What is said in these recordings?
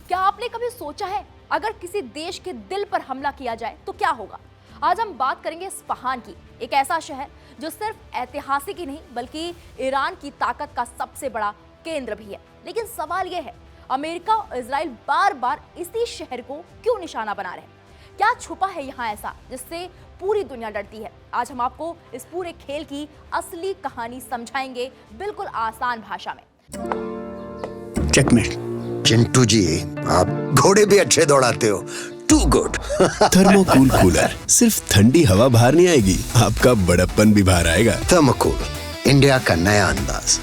क्या आपने कभी सोचा है अगर किसी देश के दिल पर हमला किया जाए तो क्या होगा? आज हम बात करेंगे इस्फहान की, एक ऐसा शहर जो सिर्फ ऐतिहासिक ही नहीं बल्कि ईरान की ताकत का सबसे बड़ा केंद्र भी है। लेकिन सवाल यह है, अमेरिका और इजराइल बार बार इसी शहर को क्यों निशाना बना रहे हैं? क्या छुपा है यहाँ ऐसा जिससे पूरी दुनिया डरती है? आज हम आपको इस पूरे खेल की असली कहानी समझाएंगे, बिल्कुल आसान भाषा में। चेकमेट। चिंटू जी, आप घोड़े भी अच्छे दौड़ाते हो। To good. थर्मोकूल कूलर, सिर्फ ठंडी हवा बाहर नहीं आएगी, आपका बड़प्पन भी बाहर आएगा। थर्मोकूल, इंडिया का नया अंदाज।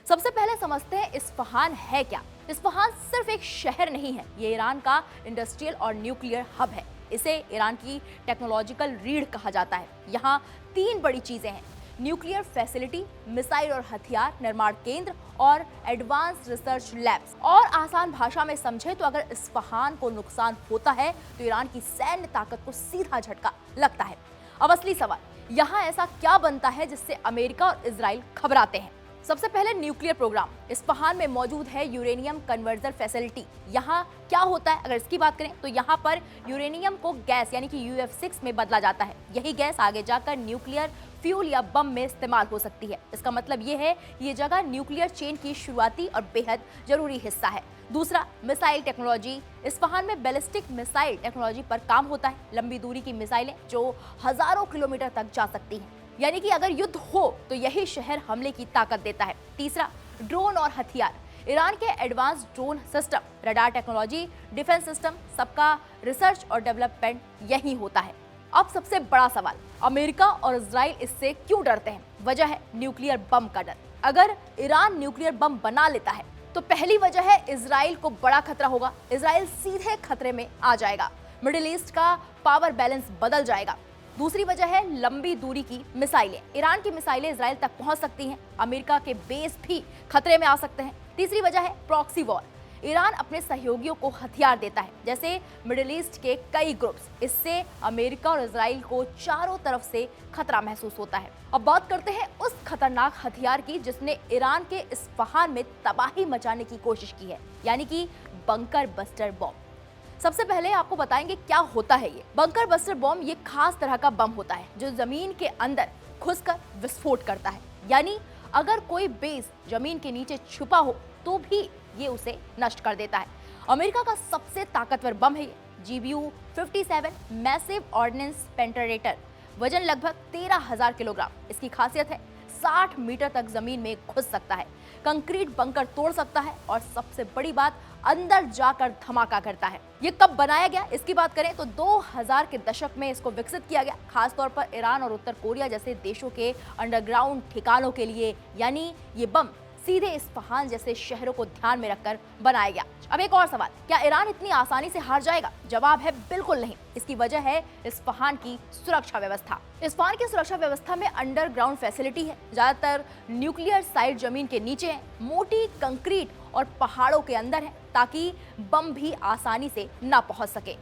सबसे पहले समझते हैं इस्फहान है क्या। इस्फहान सिर्फ एक शहर नहीं है, ये ईरान का इंडस्ट्रियल और न्यूक्लियर हब है। इसे ईरान की टेक्नोलॉजिकल रीढ़ कहा जाता है। यहाँ 3 बड़ी चीजें हैं: न्यूक्लियर फैसिलिटी, मिसाइल और हथियार निर्माण केंद्र और एडवांस रिसर्च लैब्स। और आसान भाषा में समझे तो अगर इस्फहान को नुकसान होता है तो ईरान की सैन्य ताकत को सीधा झटका लगता है। अब असली सवाल, यहाँ ऐसा क्या बनता है जिससे अमेरिका और इजराइल घबराते हैं? सबसे पहले न्यूक्लियर प्रोग्राम। इस्फहान में मौजूद है यूरेनियम कन्वर्जन फैसिलिटी। यहाँ क्या होता है, अगर इसकी बात करें तो यहाँ पर यूरेनियम को गैस यानी कि UF6 में बदला जाता है। यही गैस आगे जाकर न्यूक्लियर फ्यूल या बम में इस्तेमाल हो सकती है। इसका मतलब ये है ये जगह न्यूक्लियर चेन की शुरुआती और बेहद जरूरी हिस्सा है। दूसरा, मिसाइल टेक्नोलॉजी। इस्फहान में बैलिस्टिक मिसाइल टेक्नोलॉजी पर काम होता है। लंबी दूरी की मिसाइलें जो हजारों किलोमीटर तक जा सकती हैं, यानी कि अगर युद्ध हो तो यही शहर हमले की ताकत देता है। तीसरा, ड्रोन और हथियार। ईरान के advance drone system, radar technology, defence system, सबका रिसर्च और डेवलपमेंट यही होता है। अब सबसे बड़ा सवाल, अमेरिका और इजराइल इससे क्यों डरते हैं? वजह है न्यूक्लियर बम का डर। अगर ईरान न्यूक्लियर बम बना लेता है तो पहली वजह है इजराइल को बड़ा खतरा होगा। इजराइल सीधे खतरे में आ जाएगा। मिडिल ईस्ट का पावर बैलेंस बदल जाएगा। दूसरी वजह है लंबी दूरी की मिसाइलें। ईरान की मिसाइलें इजराइल तक पहुंच सकती हैं। अमेरिका के बेस भी खतरे में आ सकते हैं। तीसरी वजह है प्रॉक्सी वॉर। ईरान अपने सहयोगियों को हथियार देता है, जैसे मिडिल ईस्ट के कई ग्रुप्स। इससे अमेरिका और इजराइल को चारों तरफ से खतरा महसूस होता है। अब बात करते हैं उस खतरनाक हथियार की जिसने ईरान के इस्फहान में तबाही मचाने की कोशिश की है, यानी कि बंकर बस्टर बॉम्ब। सबसे पहले आपको बताएंगे क्या होता है ये बंकर बस्टर बॉम्ब। ये खास तरह का बम होता है जो जमीन के अंदर घुसकर विस्फोट करता है, यानी अगर कोई बेस जमीन के नीचे छुपा हो तो भी ये उसे नष्ट कर देता है। अमेरिका का सबसे ताकतवर बम है ये GBU-57 मैसिव ऑर्डिनेंस पेंटरेटर। वजन लगभग 13,000 किलोग्राम। इसकी खासियत है 60 मीटर तक जमीन में घुस सकता है, कंक्रीट बंकर तोड़ सकता है और सबसे बड़ी बात, अंदर जाकर धमाका करता है। ये कब बनाया गया, इसकी बात करें तो 2000 के दशक में इसको विकसित किया गया, खासतौर पर ईरान और उत्तर कोरिया जैसे देशों के अंडरग्राउंड ठिकानों के लिए। यानी ये बम सीधे इस्फहान जैसे शहरों को ध्यान में रखकर बनाया गया। अब एक और सवाल, क्या ईरान इतनी आसानी से हार जाएगा? जवाब है बिल्कुल नहीं। इसकी वजह है इस्फहान की सुरक्षा व्यवस्था। इस्फहान की सुरक्षा व्यवस्था में अंडरग्राउंड फैसिलिटी है। ज्यादातर न्यूक्लियर साइट जमीन के नीचे है, मोटी कंक्रीट और पहाड़ों के अंदर है, ताकि बम भी आसानी से ना पहुंच सके।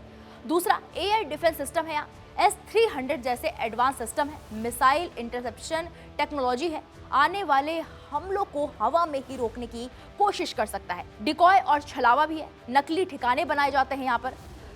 दूसरा, एयर डिफेंस सिस्टम है। यहाँ S-300 जैसे एडवांस सिस्टम है। मिसाइल इंटरसेप्शन टेक्नोलॉजी है, आने वाले हमलों को हवा में ही रोकने की कोशिश कर सकता है। डिकॉय और छलावा भी है। नकली ठिकाने बनाए जाते हैं यहाँ पर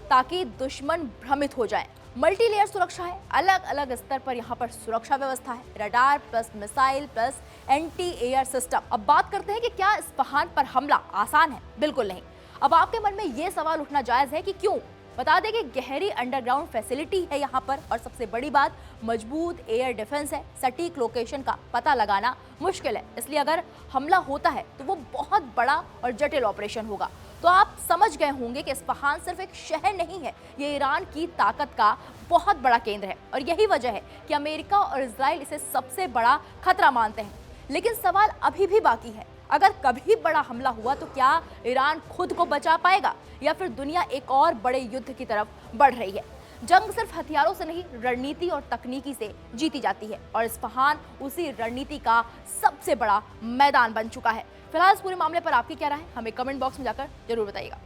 ताकि दुश्मन भ्रमित हो जाए। मल्टी लेयर सुरक्षा है, अलग अलग स्तर पर यहाँ पर सुरक्षा व्यवस्था है। Radar plus missile plus anti air system. अब बात करते हैं कि क्या इस्फहान पर हमला आसान है? बिल्कुल नहीं। अब आपके मन में ये सवाल उठना जायज है कि क्यों? बता दें कि गहरी अंडरग्राउंड फैसिलिटी है यहाँ पर, और सबसे बड़ी बात, मजबूत एयर डिफेंस है। सटीक लोकेशन का पता लगाना मुश्किल है, इसलिए अगर हमला होता है तो वो बहुत बड़ा और जटिल ऑपरेशन होगा। तो आप समझ गए होंगे कि इस्फहान सिर्फ एक शहर नहीं है, ये ईरान की ताकत का बहुत बड़ा केंद्र है। और यही वजह है कि अमेरिका और इजराइल इसे सबसे बड़ा खतरा मानते हैं। लेकिन सवाल अभी भी बाकी है, अगर कभी बड़ा हमला हुआ तो क्या ईरान खुद को बचा पाएगा या फिर दुनिया एक और बड़े युद्ध की तरफ बढ़ रही है? जंग सिर्फ हथियारों से नहीं, रणनीति और तकनीकी से जीती जाती है, और इस्फहान उसी रणनीति का सबसे बड़ा मैदान बन चुका है। फिलहाल इस पूरे मामले पर आपकी क्या राय है, हमें कमेंट बॉक्स में जाकर जरूर बताइएगा।